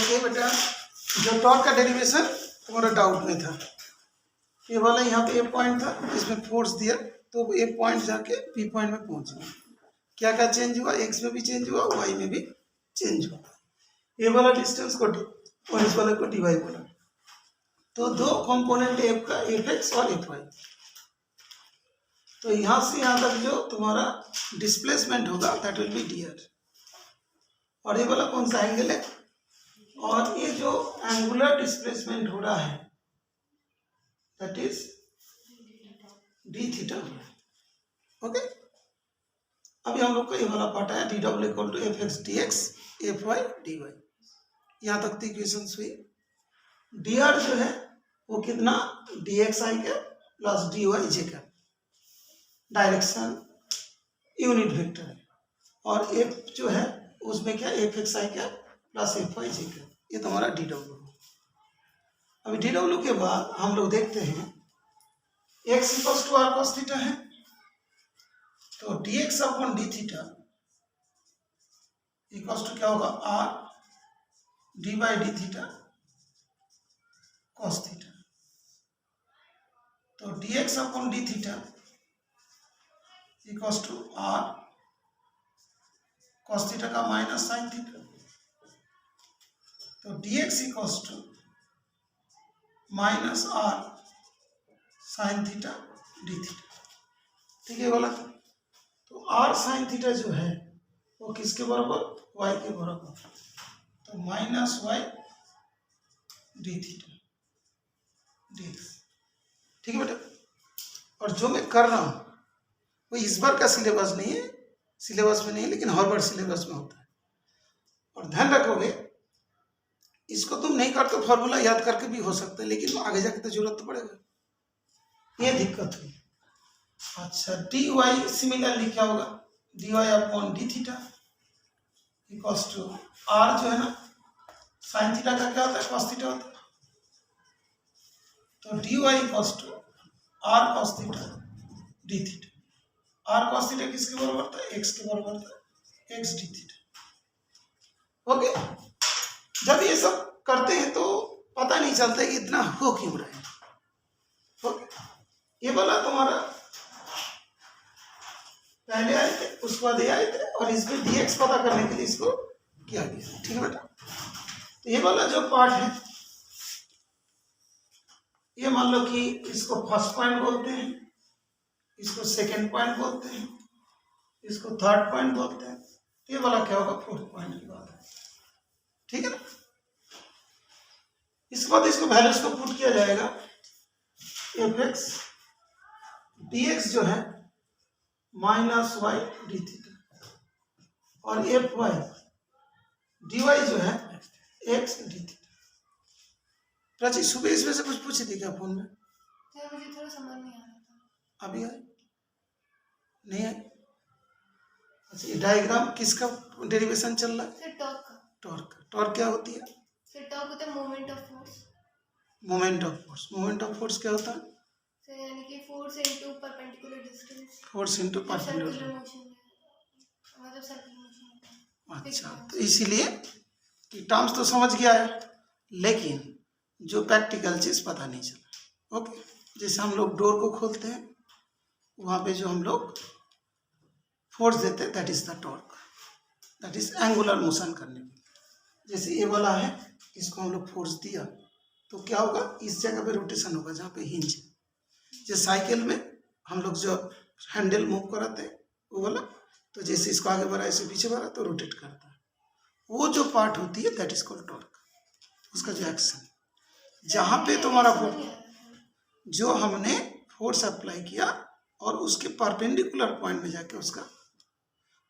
देखिए बेटा, जो टॉर्क का डेरिवेशन तुम्हारा डाउट में था, ये वाला यहाँ पे ए पॉइंट था, इसमें फोर्स दिया तो ए पॉइंट जाके बी पॉइंट में पहुंच गया। क्या क्या चेंज हुआ? एक्स में भी चेंज हुआ, वाई में भी चेंज हुआ। ए वाला डिस्टेंस को और इस वाले को डी वाई बोला। तो दो कंपोनेंट एफ का, एफ एक्स और एफ वाई। तो यहाँ से यहाँ तक जो तुम्हारा डिस्प्लेसमेंट होगा that will be D R. और ये वाला कौन सा एंगल है? और ये जो एंगुलर डिस्प्लेसमेंट हो रहा है दैट इज डी थीटा हो रहा है। ओके, अभी हम लोग का ये वाला पार्ट है डी डब्ल्यू equal to f x d x f y d y. यहाँ तक की इक्वेशन हुई। डी आर जो है वो कितना? D x i cap plus d y j cap, direction unit vector है। और एफ जो है उसमें क्या? F x i cap plus f y j cap. ये तुम्हारा डी डब्ल्यू। अभी डी डब्ल्यू के बाद हम लोग देखते हैं x equals to r cos theta है, तो d x upon d theta equals to क्या होगा? R d by d theta cos theta. तो d x upon d theta equals to r cos theta का माइनस साइन थीटा। तो d x equals to minus r sine theta d theta. ठीक है बोला? तो R sine theta जो है वो किसके बराबर? वाई के बराबर। तो minus y d theta d x. ठीक है बेटा? और जो मैं कर रहा हूँ वो इस बार का सिलेबस नहीं है, सिलेबस में नहीं, लेकिन हर बार सिलेबस में होता है। और ध्यान रखोगे, इसको तुम नहीं करते फॉर्मूला याद करके भी हो सकता है, लेकिन आगे जाके तो जरूरत तो पड़ेगा। ये दिक्कत हुई। अच्छा, डी वाई सिमिलरली क्या होगा? D y upon d theta equals to r जो है ना साइन थीटा का क्या होता है? कॉस थीटा होता है। तो d y equals to r cos theta d theta. R cos theta किसके बराबर था? एक्स के बराबर था, एक्स डी थीटा। ओके, जब ये सब करते हैं तो पता नहीं चलता है कि इतना हो क्यों रहा है। ओके, ये वाला तुम्हारा पहले आए थे, उसके बाद ये आए थे, और इसमें डी एक्स पता करने के लिए इसको किया गया। ठीक है बेटा? तो ये वाला जो पार्ट है, ये मान लो कि इसको फर्स्ट पॉइंट बोलते हैं, इसको सेकंड पॉइंट बोलते हैं, इसको थर्ड पॉइंट बोलते हैं। ये वाला क्या होगा? फोर्थ पॉइंट की बात है। ठीक है ना? इसके बाद इसको वैल्यूज को पुट किया जाएगा। एफ एक्स डी एक्स जो है माइनस वाई डी थीटा, और एफ वाई डी वाई जो है एक्स डी थीटा। प्राची, सुबह इसमें से कुछ पूछी थी क्या फोन में? मुझे थोड़ा समझ नहीं आ रहा था। अभी आए नहीं आए? अच्छा, ये डायग्राम किसका डेरिवेशन चल रहा है? सर टॉर्क का। टॉर्क। टॉर्क क्या होती है? सर टॉर्क होता है moment of force. Moment of force. Moment of force क्या होता है? सर यानी कि force into perpendicular distance. Force into perpendicular. Circular motion, मतलब सर्कुलर मोशन। अच्छा, तो इसीलिए कि टर्म्स तो समझ गया है, लेकिन जो प्रैक्टिकल चीज पता नहीं चला। ओके, जैसे हम लोग डोर को खोलते हैं, वहाँ पे जो हम लोग फोर्स देते हैं that is the torque, that is angular motion करने में। जैसे ये वाला है, इसको हम लोग फोर्स दिया तो क्या होगा? इस जगह पे रोटेशन होगा जहाँ पे हिंज है। जैसे साइकिल में हम लोग जो हैंडल मूव कराते हैं वो वाला, तो जैसे इसको आगे बढ़ा, इसे पीछे बढ़ा तो रोटेट करता है। वो जो पार्ट होती है दैट इज कॉल्ड टॉर्क। उसका जो एक्शन, जहाँ पे तुम्हारा जो हमने फोर्स अप्लाई किया और उसके परपेंडिकुलर पॉइंट में जाके उसका,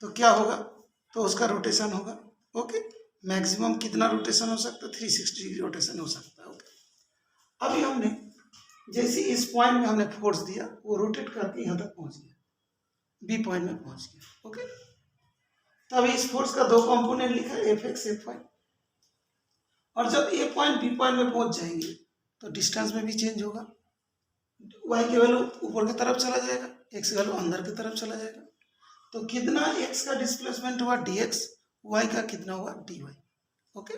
तो क्या होगा? तो उसका रोटेशन होगा। ओके, मैक्सिमम कितना रोटेशन हो सकता है? 360 डिग्री रोटेशन हो सकता है। ओके, अभी हमने जैसे इस पॉइंट में हमने फोर्स दिया, वो रोटेट करके यहाँ तक पहुँच गया, बी पॉइंट में पहुँच गया। ओके, तो अभी इस फोर्स का दो कंपोनेंट लिखा है, एफ एक्स एफ वाई। और जब ए पॉइंट बी पॉइंट में पहुंच जाएंगे तो डिस्टेंस में भी चेंज होगा। वाई की वैल्यू ऊपर की तरफ चला जाएगा, एक्स की वैल्यू अंदर की तरफ चला जाएगा। तो कितना एक्स का डिस्प्लेसमेंट हुआ? D x. वाई का कितना हुआ? D Y. ओके,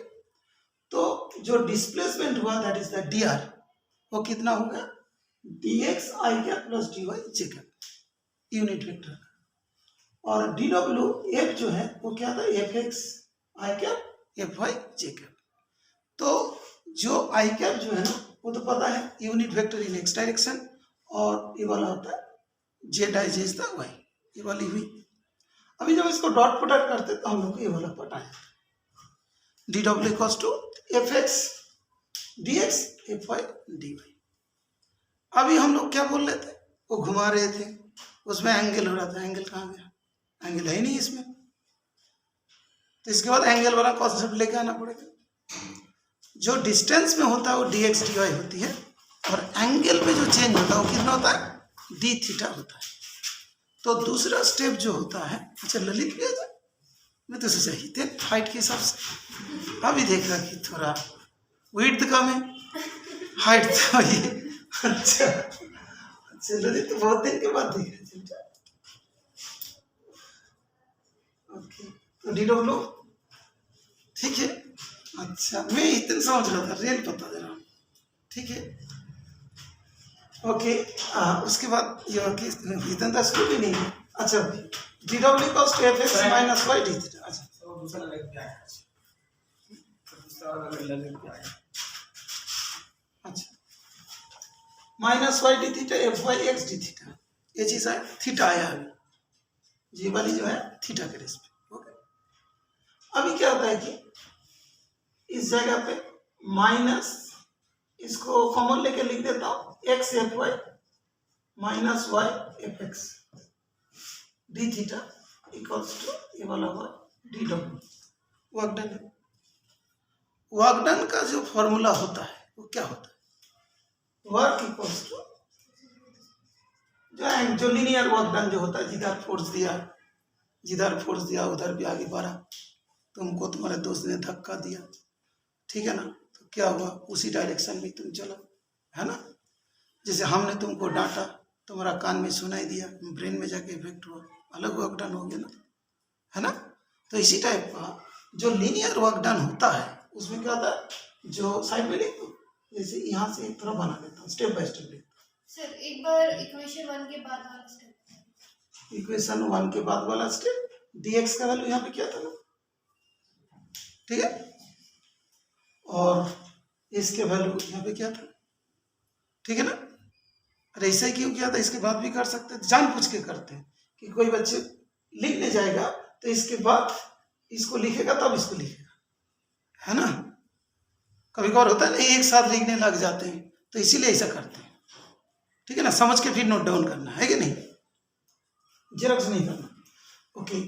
तो जो डिस्प्लेसमेंट हुआ दैट इज द dr, वो कितना होगा dx i cap plus dy j cap unit vector, और dw f जो है वो क्या था fx i cap fy j cap. तो जो i कैप जो है ना वो तो पता है यूनिट वेक्टर इन x डायरेक्शन, और ये वाला होता है z i j is the y, ये वाली हुई। अभी जब इसको डॉट प्रोडक्ट करते तो हम लोग को ये वाला पता है dw equals to fx dx fy dy। अभी हम लोग क्या बोल रहे थे, वो घुमा रहे थे, उसमें एंगल हो रहा था, एंगल कहाँ गया, एंगल है ही नहीं इसमें, तो इसके बाद एंगल वाला कॉन्सेप्ट लेके आना पड़ेगा। जो डिस्टेंस में होता है वो dx dy होती है, और एंगल में जो चेंज होता है वो कितना होता है d थीटा होता है। तो दूसरा स्टेप जो होता है, अच्छा ललित भी आ जाए, मैं तो सोचा ही थे हाइट के हिसाब से, अभी देखा कि थोड़ा विड्थ कम है, हाइट तो ये अच्छा अच्छा ललित तो बहुत दिन के बाद देखा। ओके तो dw ठीक है, अच्छा मैं इतने समझ रहा था, रियल बता दे रहा हूँ, ठीक है ओके। उसके बाद ये इतना तो स्कूल भी नहीं है। अच्छा dw equals to fx minus y d theta. अच्छा तो दूसरा लग क्या है, दूसरा लग क्या है, अच्छा minus y d theta fy x d theta, ये चीज़ है थीटा आया अभी, ये वाली जो है थीटा के रेस्पेक्ट। ओके अभी क्या होता है कि इस जगह पे माइनस, इसको कॉमन लेके लिख देता हूँ x fy minus y fx d theta equals to ये वाला हुआ dw। Work done, work done का जो फॉर्मूला होता है वो क्या होता है, वर्क इक्वल्स टू जो लीनियर वर्क डन जो होता है, जिधर फोर्स दिया उधर भी आगे बढ़ा, तुमको तुम्हारे दोस्त ने धक्का दिया, ठीक है ना, तो क्या हुआ उसी डायरेक्शन में तुम चलो, है ना। जैसे हमने तुमको डांटा, तुम्हारा कान में सुनाई दिया, ब्रेन में जाके इफेक्ट हुआ, अलग वर्क डन हो गया ना, है ना। तो इसी टाइप का जो लीनियर वर्क डन होता है उसमें क्या होता है, जो साइड में लिख दो, जैसे यहाँ से एक थोड़ा बना देता हूँ, स्टेप बाय स्टेप लिख। सर एक बार इक्वेशन 1 के बाद वाला स्टेप। इक्वेशन 1 के बाद वाला स्टेप, dx का वैल्यू यहाँ पे क्या था ना, ठीक है, और इसके वैल्यू यहाँ पे क्या था, ठीक है ना। अरे ऐसे क्यों किया था, इसके बाद भी कर सकते हैं, जानबूझ के करते हैं कि कोई बच्चे लिखने जाएगा तो इसके बाद इसको लिखेगा तब इसको लिखेगा, है ना। कभी कभार होता है ना एक साथ लिखने लग जाते हैं, तो इसीलिए ऐसा करते हैं, ठीक है ना, समझ के फिर नोट डाउन करना है कि नहीं, जेरॉक्स नहीं करना। ओके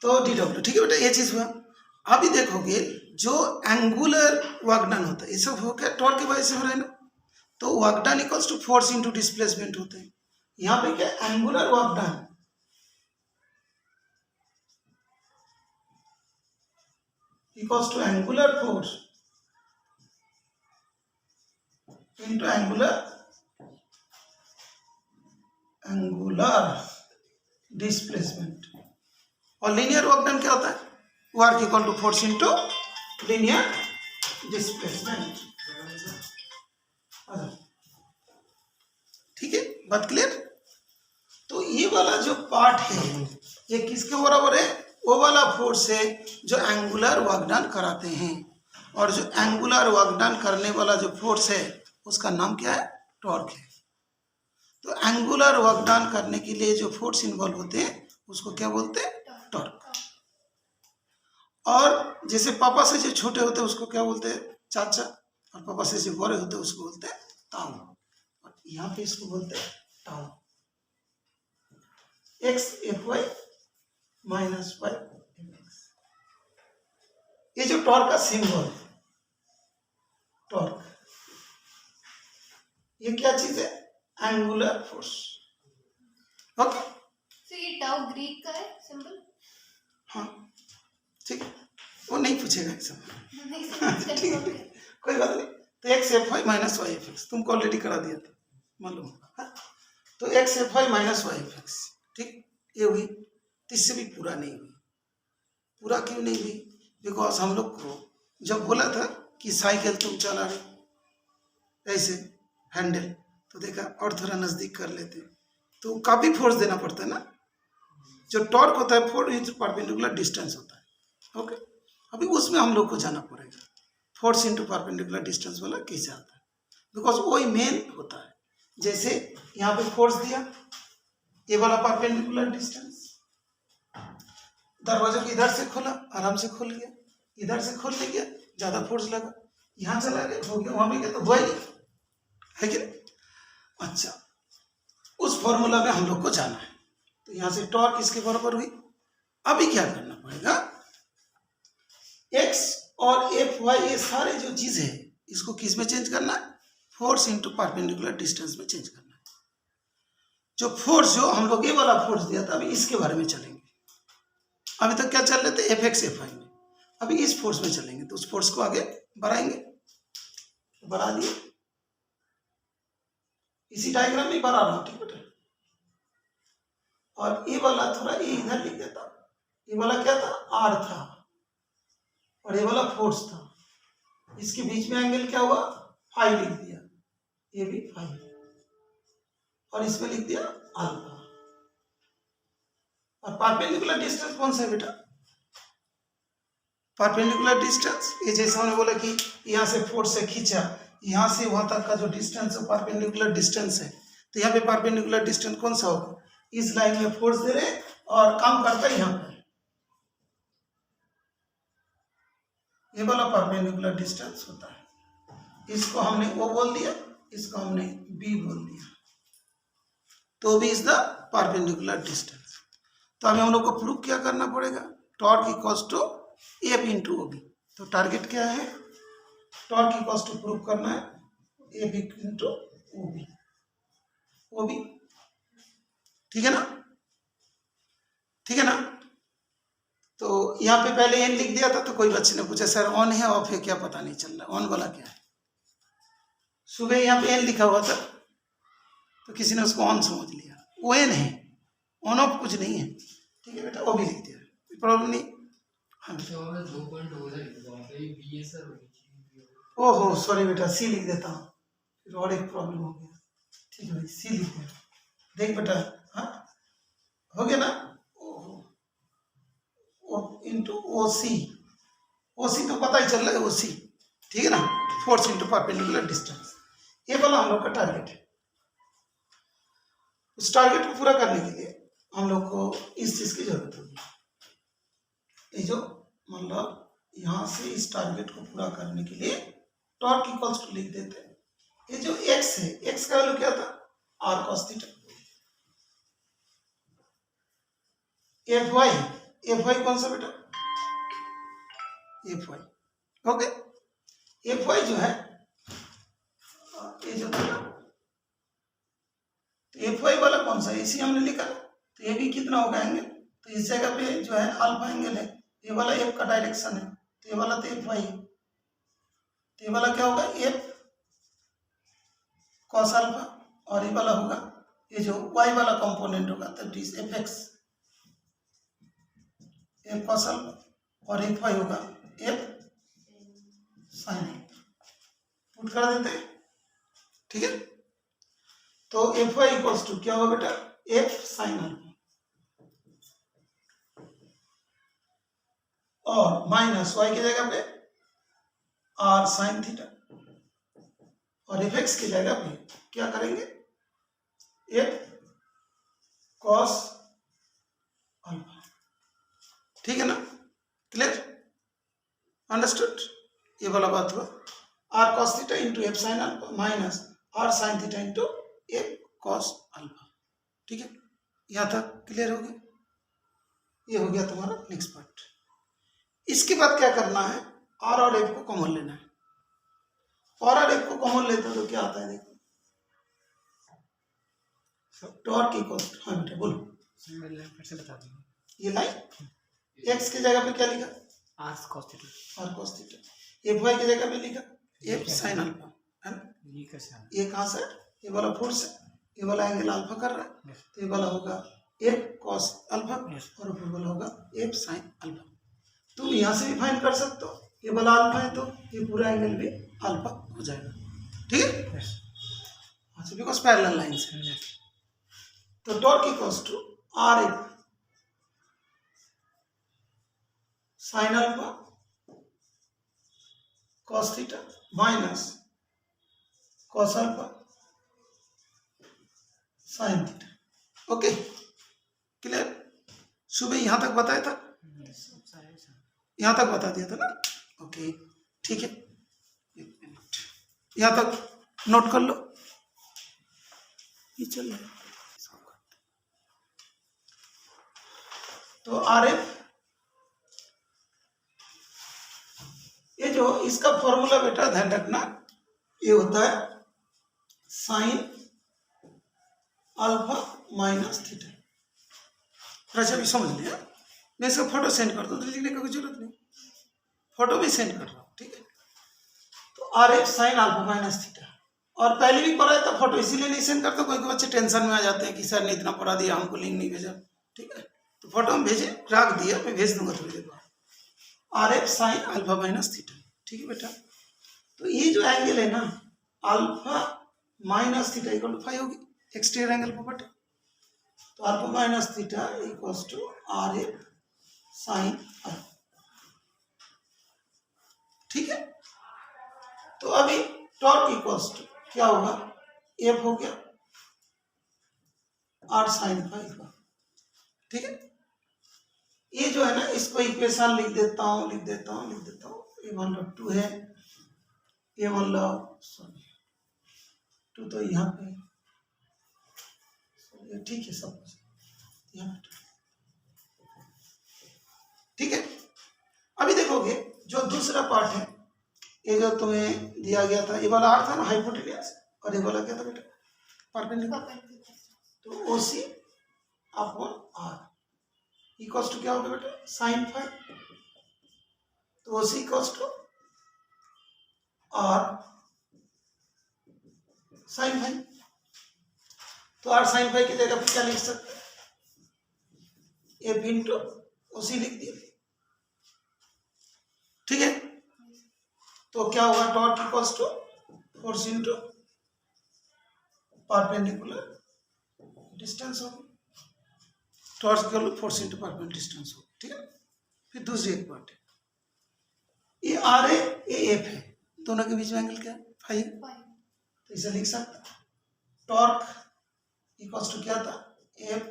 तो dw, ठीक है बेटा, ये चीज हुआ। अभी देखोगे जो एंगुलर वर्क डन होता है ये सब हो क्या टॉर्क की वजह से हो रहा है ना, तो work done equals to force into displacement होते हैं। यहाँ पे क्या angular work done equals to angular force into angular displacement, और लीनियर वर्क डन क्या होता है, work equal to force into linear displacement. ठीक है, बात क्लियर। तो ये वाला जो पार्ट है ये किसके बराबर है, वो वाला फोर्स है जो एंगुलर वर्क डन कराते हैं, और जो एंगुलर वर्क डन करने वाला जो फोर्स है उसका नाम क्या है, टॉर्क है। तो एंगुलर वर्क डन करने के लिए जो फोर्स इन्वॉल्व होते हैं उसको क्या बोलते हैं, टॉर्क। और जैसे पापा से जो छोटे होते हैं उसको क्या बोलते हैं, चाचा, और पापा से जो बड़े होते हैं उसको बोलते हैं ताऊ, और यहाँ पे इसको बोलते हैं tau. X f y minus y f x, ये जो टॉर्क का सिंबल, टॉर्क, ये क्या चीज है, एंगुलर फोर्स। ओके, तो ये टाउ ग्रीक का है सिंबल। हाँ ठीक है, वो नहीं पूछेगा एग्जाम में, नहीं समझ ठीक है कोई बात नहीं। तो x f y minus y f x तुमको ऑलरेडी करा दिया था मालूम, तो x f y minus y f x, ठीक, ये हुई। तो इससे भी पूरा नहीं हुई। पूरा क्यों नहीं हुई, बिकॉज हम लोग को जब बोला था कि साइकिल तुम चला रहे ऐसे हैंडल, तो देखा और थोड़ा नज़दीक कर लेते तो काफ़ी फोर्स देना पड़ता है ना। जो टॉर्क होता है फोर्स इंटू परपेंडिकुलर डिस्टेंस होता है। ओके, अभी उसमें हम लोग को जाना पड़ेगा फोर्स इंटू परपेंडिकुलर डिस्टेंस वाला कैसे आता है, बिकॉज वही मेन होता है। जैसे यहाँ पे फोर्स दिया, ये वाला परपेंडिकुलर डिस्टेंस, दरवाजा को इधर से खोला, आराम से खोल गया, इधर से खोल ले गया, ज़्यादा फोर्स लगा, यहाँ चला गया, हो गया, वहाँ भी गया, तो हुआ ही नहीं, है कि नहीं। अच्छा, उस फॉर्मूला में हम लोग को जाना है। तो यहाँ से टॉर्क इसके बराबर हुई। अभी क्या करना पड़ेगा, एक्स और एफ वाई ये सारे जो चीज़ है इसको किस में चेंज करना है, फोर्स इंटू परपेंडिकुलर डिस्टेंस में चेंज करना है। जो फोर्स जो हम लोग ये वाला फोर्स दिया था, अभी इसके बारे में चलेंगे। अभी तक क्या चल रहे थे, एफ एक्स एफ वाई में, अभी इस फोर्स में चलेंगे। तो उस फोर्स को आगे बढ़ाएंगे, बढ़ा दिए, इसी डायग्राम में बढ़ा रहा हूँ, ठीक बेटा। और ये वाला थोड़ा ये इधर लिख देता, ये वाला क्या था, आर था, और ये वाला फोर्स था, इसके बीच में एंगल क्या हुआ, फाइव लिख दिया, ये भी फाइव, और इसमें लिख दिया अल्फा। और परपेंडिकुलर डिस्टेंस कौन सा है बेटा, परपेंडिकुलर डिस्टेंस ये जैसे हमने बोला कि यहाँ से फोर्स से खींचा, यहाँ से वहां तक का जो डिस्टेंस है परपेंडिकुलर डिस्टेंस है। तो यहाँ पे परपेंडिकुलर डिस्टेंस कौन सा होगा, इस लाइन में फोर्स दे रहे और काम करता है यहाँ पे, ये वाला परपेंडिकुलर डिस्टेंस होता है। इसको हमने ओ बोल दिया, इसको हमने बी बोल दिया, तो b is the perpendicular distance. तो हमें हम लोग को प्रूव क्या करना पड़ेगा, torque equals to f into o b. तो टारगेट क्या है, टॉर्क इक्वल्स टू प्रूव करना है f into o b, o b, ठीक है ना, ठीक है ना। तो यहाँ पे पहले एन लिख दिया था, तो कोई बच्चे ने पूछा सर ऑन है ऑफ है क्या पता नहीं चल रहा, ऑन वाला क्या है। सुबह यहाँ पे एन लिखा हुआ था, तो किसी ने उसको ऑन समझ लिया, वो एन है, ऑन ऑफ कुछ नहीं है, ठीक है बेटा, वो भी लिख दिया, कोई प्रॉब्लम नहीं। हाँ, ओहो सॉरी बेटा, सी लिख देता हूँ, फिर और एक प्रॉब्लम हो गया, ठीक है, सी लिख दिया, देख बेटा, हाँ हो गया ना, इंटू ओ सी तो पता ही चल रहा है, ओ सी, ठीक है ना, फोर्स इंटू परपेंडिकुलर डिस्टेंस, ये वाला हम लोग का टारगेट है। उस टारगेट को पूरा करने के लिए हम लोग को इस चीज की जरूरत होगी, ये जो मतलब यहाँ से इस टारगेट को पूरा करने के लिए टॉर्क इक्वल्स टू लिख देते हैं, ये जो एक्स है, एक्स का वैल्यू क्या था, r cos theta, f y कौन सा बेटा, f y, okay. F y जो है ये जो था ना, तो एफ वाई वाला कौन सा, इसी हमने लिखा, तो ये भी कितना होगा एंगल, तो इस जगह पे जो है अल्फा एंगल है, ये वाला एफ का डायरेक्शन है, तो ये वाला तो एफ वाई है, तो ये वाला क्या होगा, एफ कॉस अल्फा, और ये वाला होगा, ये जो वाई वाला कंपोनेंट होगा that is F x, F cos alpha, और एफ वाई होगा एफ साइन अल्फा, पुट कर देते हैं, ठीक है। तो एफ वाई इक्वल्स टू क्या होगा बेटा, एफ साइन अल्फा, और माइनस वाई की जगह पे आर साइन थीटा, और एफ एक्स की जगह पे क्या करेंगे, एफ कॉस अल्फा, ठीक है ना, क्लियर, अंडरस्टूड, ये वाला बात हुआ, r cos theta into f sine alpha minus r sine theta into f cos alpha, ठीक है, यहाँ तक क्लियर हो गया, ये हो गया तुम्हारा नेक्स्ट पार्ट। इसके बाद क्या करना है, आर और एफ को कॉमन लेना है, और एफ को कॉमन लेते हो तो क्या आता है, देखो टॉर्क इक्वल, हाँ बेटा बोलो, फिर से बता दीजिए, ये लाइन एक्स की जगह पे क्या लिखा, r cos theta, f y की जगह पे लिखा एफ साइन अल्फा, है ना, ये कैसे, ये कहाँ से, ये वाला फोर्स है, ये वाला एंगल अल्फा कर रहा है, तो ये वाला होगा एफ कॉस अल्फा, और ऊपर वाला होगा एफ साइन अल्फा। तुम यहाँ से भी फाइंड कर सकते हो, ये वाला अल्फा है तो ये पूरा एंगल भी अल्फा हो जाएगा, ठीक है। अच्छा, बिकॉज पैरेलल लाइंस है। तो torque equals to r f sine alpha cos theta minus cos alpha sine theta. Okay, clear. सुबह यहाँ तक बताया था, यहाँ तक बता दिया था ना। ओके, ठीक है, एक मिनट यहाँ तक नोट कर लो, ये चल रहा है। तो आर एफ, ये जो इसका फॉर्मूला बेटा ध्यान रखना, ये होता है साइन अल्फा माइनस थीटा। अच्छा, भी समझ लिया। मैं इसका फोटो सेंड कर दूँ तो लिखने का कोई जरूरत नहीं, फोटो भी सेंड कर रहा हूँ, ठीक है। तो are f sine alpha minus theta, और पहले भी पढ़ा है तो फोटो इसीलिए नहीं सेंड करता, कोई बच्चे टेंशन में आ जाते हैं कि सर ने इतना पढ़ा दिया, हमको लिंक नहीं भेजा, ठीक है। तो फोटो हम भेजे, रख दिया, मैं भेज दूंगा थोड़ी देर बाद। R f sine alpha minus theta, ठीक है बेटा। तो ये जो एंगल है ना alpha minus theta equal to 5 होगी एक्सटीरियर एंगल पर बटे। तो alpha minus theta equals to r f sine alpha, ठीक है। तो अभी टॉर्क इक्वल्स टू क्या होगा, एफ हो गया आर साइन फाइव, ठीक है। ये जो है ना इसको इक्वेशन लिख देता हूँ ये मतलब 2 है, ये मतलब सॉरी 2 तो यहाँ पे, ठीक है, सब कुछ यहाँ, ठीक है। अभी देखोगे जो दूसरा पार्ट है, ये जो तुम्हें दिया गया था, ये वाला आर था ना हाइपोटेन्यूज, और ये वाला क्या था बेटा परपेंडिकुलर। तो OC upon R equals to क्या होगा बेटा साइन फाइव। तो OC equals to R sine five. तो आर साइन फाइव की जगह पर क्या लिख सकते हैं, एफ इंटू ओसी लिख दिया, ठीक है। तो क्या होगा torque equals to force into perpendicular distance होगी, torque equal to force into perpendicular distance होगी, ठीक है। फिर दूसरी एक पार्ट है, ये आर है ये एफ है, दोनों के बीच में एंगल क्या है 5, तो इसे लिख सकते टॉर्क इक्वल्स टू क्या था f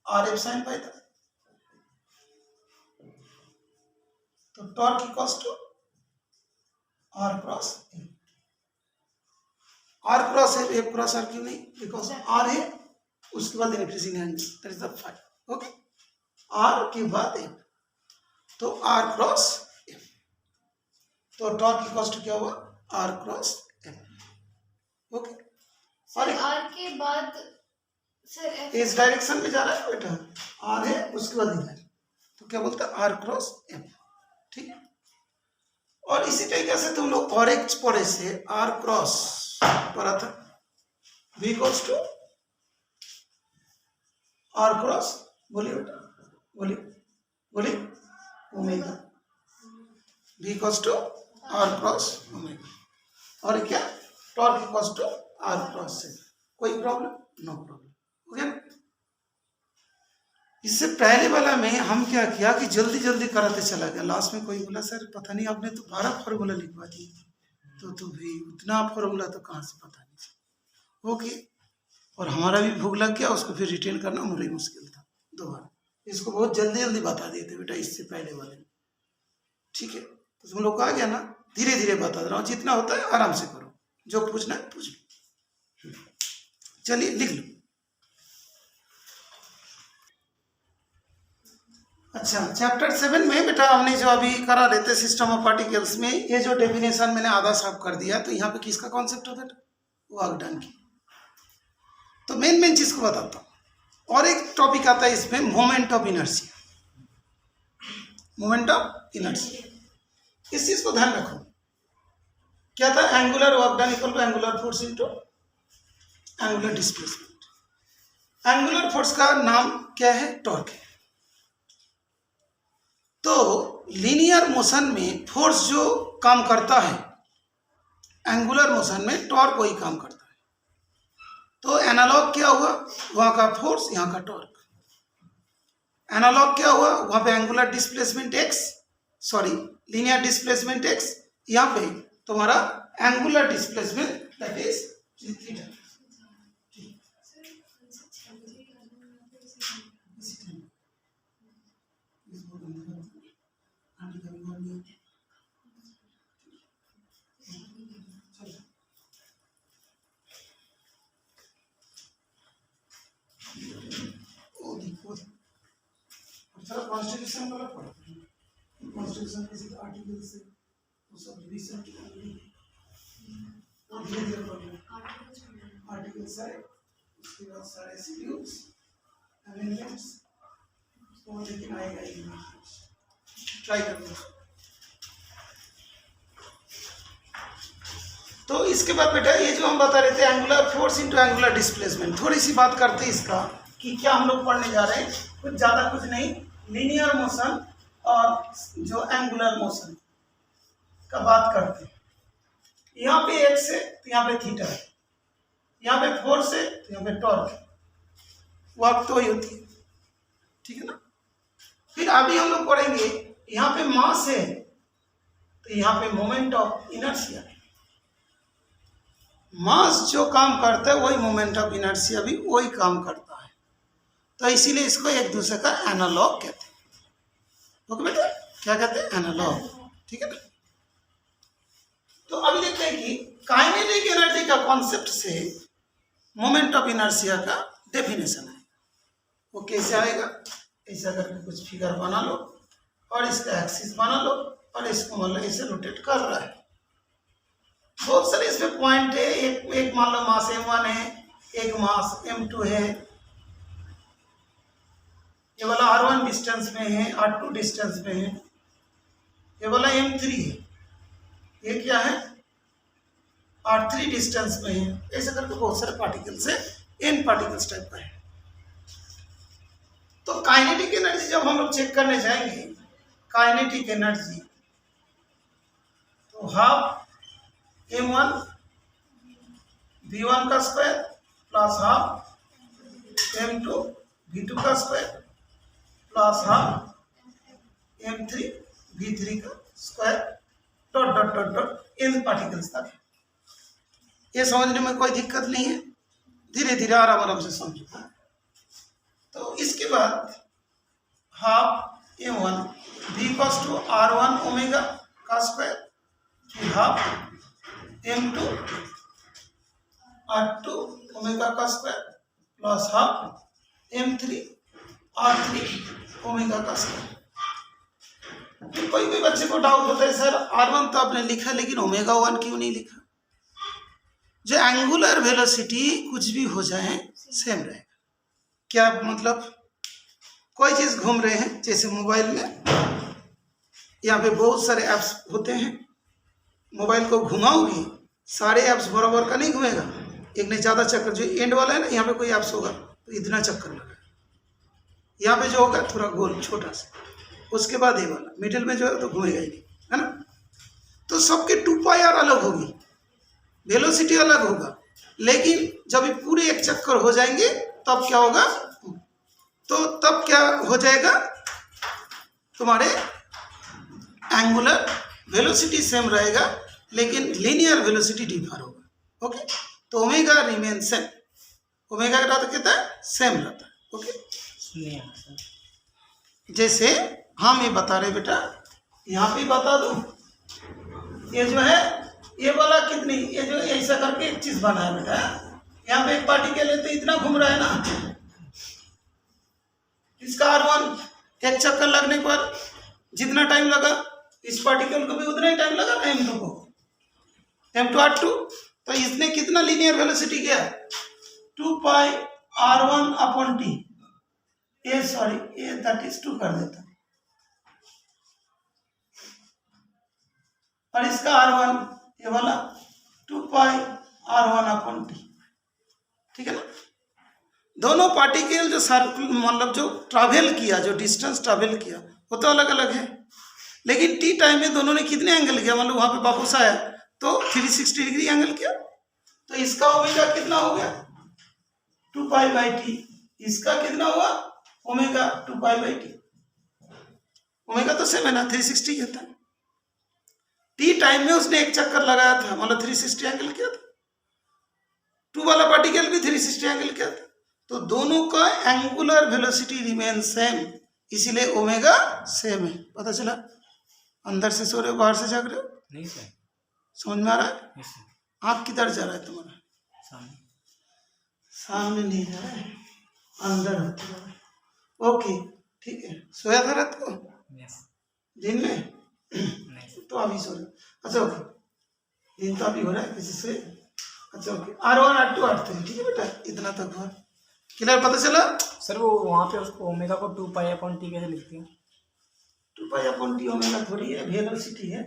r f sine five था। तो torque equals to r cross f, r cross f cross r क्यों नहीं, बिकॉज आर है उसके बाद increasing angle that is the 5, okay. R के बाद एफ, तो आर क्रॉस एफ। तो टॉर्क इक्वल्स टू क्या हुआ आर क्रॉस एफ, ओके। और आर के बाद सर एफ इस डायरेक्शन में जा रहा है बेटा, आर है उसके बाद इधर, तो क्या बोलता है आर क्रॉस एफ, ठीक है। और इसी तरीके से तुम लोग और एक पढ़े से आर क्रॉस पढ़ा था, v equals to r cross, बोलिए बेटा बोलिए omega, v equals to r cross omega, और क्या torque equals to r cross से। कोई प्रॉब्लम, नो प्रॉब्लम, हो गया ना। इससे पहले वाला में हम क्या किया कि जल्दी जल्दी कराते चला गया, लास्ट में कोई बोला सर पता नहीं आपने तो 12 फॉर्मूला लिखवा दिए, तो भी उतना फॉर्मूला तो कहाँ से पता नहीं चला, ओके। और हमारा भी भूख लग गया, उसको फिर रिटेन करना मुझे मुश्किल था दोबारा, इसको बहुत जल्दी जल्दी बता दिए थे बेटा इससे पहले वाले में, ठीक है। तो तुम लोग को आ गया ना, धीरे धीरे बता रहा हूँ, जितना होता है आराम से करो, जो पूछना है पूछ लो। चलिए लिख लो। अच्छा, चैप्टर 7 में बेटा हमने जो अभी करा रहे थे सिस्टम ऑफ पार्टिकल्स में, ये जो डेफिनेशन मैंने आधा साफ कर दिया, तो यहाँ पे किसका कॉन्सेप्ट है बेटा वर्क डन की। तो मेन चीज को बताता हूँ, और एक टॉपिक आता है इसमें moment of inertia, moment of inertia. इस चीज को ध्यान रखो, क्या था angular work done equal to angular force into angular displacement. Angular force का नाम क्या है टॉर्क है। तो लीनियर मोशन में फोर्स जो काम करता है, एंगुलर मोशन में टॉर्क वही काम करता है। तो एनालॉग क्या हुआ, वहाँ का फोर्स यहाँ का टॉर्क। एनालॉग क्या हुआ, वहाँ पे angular displacement x, sorry linear displacement x, यहाँ पे तुम्हारा angular displacement that is theta. Constitution गलत पढ़ा, कॉन्स्टिट्यूशन किसी का आर्टिकल से वो सब रिवीजन की धीरे धीरे पढ़ना। आर्टिकल सारे, उसके बाद सारे शेड्यूल्स, अमेंडमेंट्स, तो लेकिन आएगा ही नहीं, ट्राई करना। तो इसके बाद बेटा ये जो हम बता रहे थे angular force into angular displacement, थोड़ी सी बात करते हैं इसका कि क्या हम लोग पढ़ने जा रहे हैं। कुछ ज़्यादा कुछ नहीं, लीनियर मोशन और जो एंगुलर मोशन का बात करते हैं। यहाँ पे एक्स है तो यहाँ पे थीटा है, यहाँ पे फोर्स है तो यहाँ पे टॉर्क है, वर्क तो ही होती है, ठीक है ना। फिर अभी हम लोग पढ़ेंगे यहाँ पे मास है तो यहाँ पे मोमेंट ऑफ इनर्शिया है। मास जो काम करता है वही मोमेंट ऑफ इनर्शिया भी वही काम करता है, तो इसीलिए इसको एक दूसरे का एनालॉग कहते हैं। ओके बेटा, क्या कहते हैं, एनालॉग, ठीक है ना। तो अभी देखते हैं कि काइनेटिक एनर्जी का कॉन्सेप्ट से मोमेंट ऑफ इनर्शिया का डेफिनेशन है। वो कैसे आएगा, ऐसा करके कुछ फिगर बना लो और इसका एक्सिस बना लो और इसको मतलब इसे रोटेट कर रहा है। बहुत सारे इसमें पॉइंट है, एक मान लो मास m1 है, एक मास m2 है, ये वाला r1 डिस्टेंस में है, r2 डिस्टेंस में है, ये वाला m3 है, ये क्या है r3 डिस्टेंस में है। ऐसे करके बहुत सारे पार्टिकल्स है, n पार्टिकल्स टाइप का है। तो काइनेटिक एनर्जी जब हम लोग चेक करने जाएंगे, काइनेटिक एनर्जी तो हाफ m1 v1 का square plus half m2 v2 का square plus half m3 v3 का square dot dot dot dot n particles तक। ये समझने में कोई दिक्कत नहीं है, धीरे धीरे आराम आराम से समझो। तो इसके बाद half m1 v equals to r1 omega का स्क्वायर, फिर हाफ m2 r2 ओमेगा का square plus half m3 r3 omega का स्क्वायर। तो कोई बच्चे को डाउट होता है सर r1 तो आपने लिखा लेकिन ओमेगा 1 क्यों नहीं लिखा। जो एंगुलर वेलोसिटी कुछ भी हो जाए सेम रहेगा। क्या मतलब, कोई चीज़ घूम रहे हैं जैसे मोबाइल में, यहाँ पे बहुत सारे ऐप्स होते हैं, मोबाइल को घुमाओगी सारे ऐप्स बराबर का नहीं घूमेगा, एक ने ज़्यादा चक्कर, जो एंड वाला है ना यहाँ पे कोई ऐप्स होगा तो इतना चक्कर लगा, यहाँ पे जो होगा थोड़ा गोल छोटा सा, उसके बाद ये वाला मिडिल में जो है तो घूमेगा ही नहीं, है ना। तो सबके 2πr अलग होगी, वेलोसिटी अलग होगा, लेकिन जब ये पूरे एक चक्कर हो जाएंगे तब क्या होगा, तो तब क्या हो जाएगा, तुम्हारे एंगुलर वेलोसिटी सेम रहेगा लेकिन लीनियर वेलोसिटी डिफर होगा। ओके, तो ओमेगा रिमेन सेम, ओमेगा का तो कहता है सेम रहता है। ओके, जैसे हम ये बता रहे बेटा, यहाँ पे बता दूं, ये जो है ये वाला कितनी, ये जो ऐसा करके एक चीज बना है बेटा, यहाँ पे एक पार्टिकल है तो इतना घूम रहा है ना, इसका r1 एक चक्कर लगने पर जितना टाइम लगा इस पार्टिकल को भी उतना ही टाइम लगा ना m2 को, m2 r2, तो इसने कितना लीनियर वेलोसिटी किया, 2πr1/t, ये सॉरी ये दैट इज 2 कर देता, और इसका r1 ये वाला 2πr1/t, ठीक है ना। दोनों पार्टिकल जो सर्कल मतलब जो ट्रैवल किया, जो डिस्टेंस ट्रैवल किया वो तो अलग अलग है, लेकिन टी टाइम में दोनों ने कितने एंगल किया, मतलब वहां पे वापस आया तो 360 डिग्री एंगल किया। तो इसका ओमेगा कितना हो गया 2 पाई बाई टी, इसका कितना हुआ omega 2 pi by T. Omega तो सेम है ना, 360 होता है। टी टाइम में उसने एक चक्कर लगाया था, मतलब 360 एंगल किया था। 2 वाला पार्टिकल भी 360 एंगल किया था। तो दोनों का एंगुलर वेलोसिटी रिमेन सेम, इसीलिए ओमेगा सेम है। पता चला? अंदर से सो रहे हो बाहर से जाग रहे हो? नहीं सर। समझ में आ रहा है? Yes sir. आँख किधर जा रहा है तुम्हारा? सामने। सामने नहीं जा रहा है, अंदर होते जा रहा है। ओके ठीक है। सोया था रात को? यस। दिन में? नहीं सर। तो अभी सो रहे हो। अच्छा ओके, दिन तो अभी हो रहा है किसी से। अच्छा ओके, R1 R2 R3 ठीक है बेटा, इतना तक हुआ। क्लियर? पता चला? सर वो वहाँ पे उसको ओमेगा को 2 पाई अपॉन टी कैसे लिखते हैं? 2 पाई अपॉन टी ओमेगा थोड़ी है, वेलोसिटी है।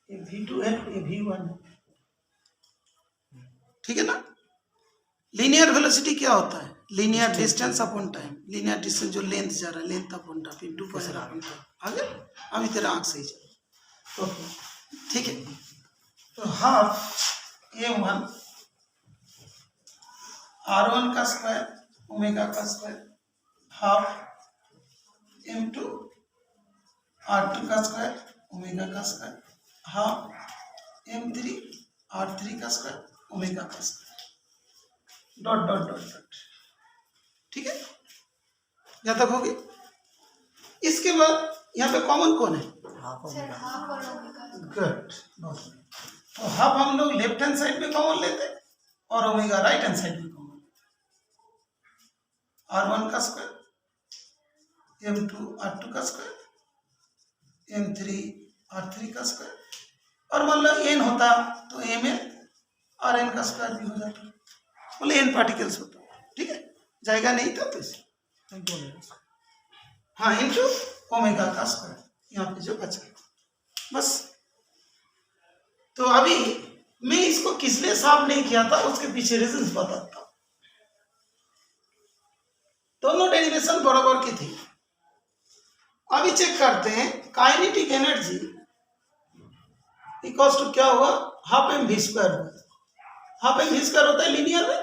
ये V2 है, ये V1 है, ठीक है ना। लीनियर वेलोसिटी क्या होता है? Linear distance upon time. Linear distance जो लेंथ जा रहा है, लेंथ अपॉन टाइम, फिर 2 पाई अपॉन टाइम। आगे अभी तेरा आँख सही चल। ओके ठीक है। तो हाफ M1 R1 का स्क्वायर ओमेगा का स्क्वायर, हाफ M2 R2 का स्क्वायर ओमेगा का स्क्वायर, हाफ M3 R3 का स्क्वायर ओमेगा का square, dot dot dot dot. ठीक है, यहाँ तक होगी। इसके बाद यहाँ पे कॉमन कौन है? Half sir omega. हाफ और ओमेगा। गुड, बहुत बढ़िया। तो हाफ हम लोग लेफ्ट हैंड साइड में कॉमन लेते हैं और ओमेगा राइट हैंड साइड में कॉमन। R1 का स्क्वायर M2 R2 का स्क्वायर M3 R3 का स्क्वायर, और मतलब n होता तो Mn Rn का स्क्वायर भी हो जाता, बोले n पार्टिकल्स होता। ठीक है, जाएगा नहीं था तो इसे हाँ इंटू ओमेगा का स्क्वायर यहाँ पे जो बचा बस। तो अभी मैं इसको किस लिए साफ नहीं किया था उसके पीछे रीजंस बताता हूं। दोनों डेरिवेशन बराबर की थी। अभी चेक करते हैं काइनेटिक एनर्जी इक्वल्स टू क्या हुआ, हाफ एम वी स्क्वायर हुआ। हाफ एम वी स्क्वायर होता है लीनियर में।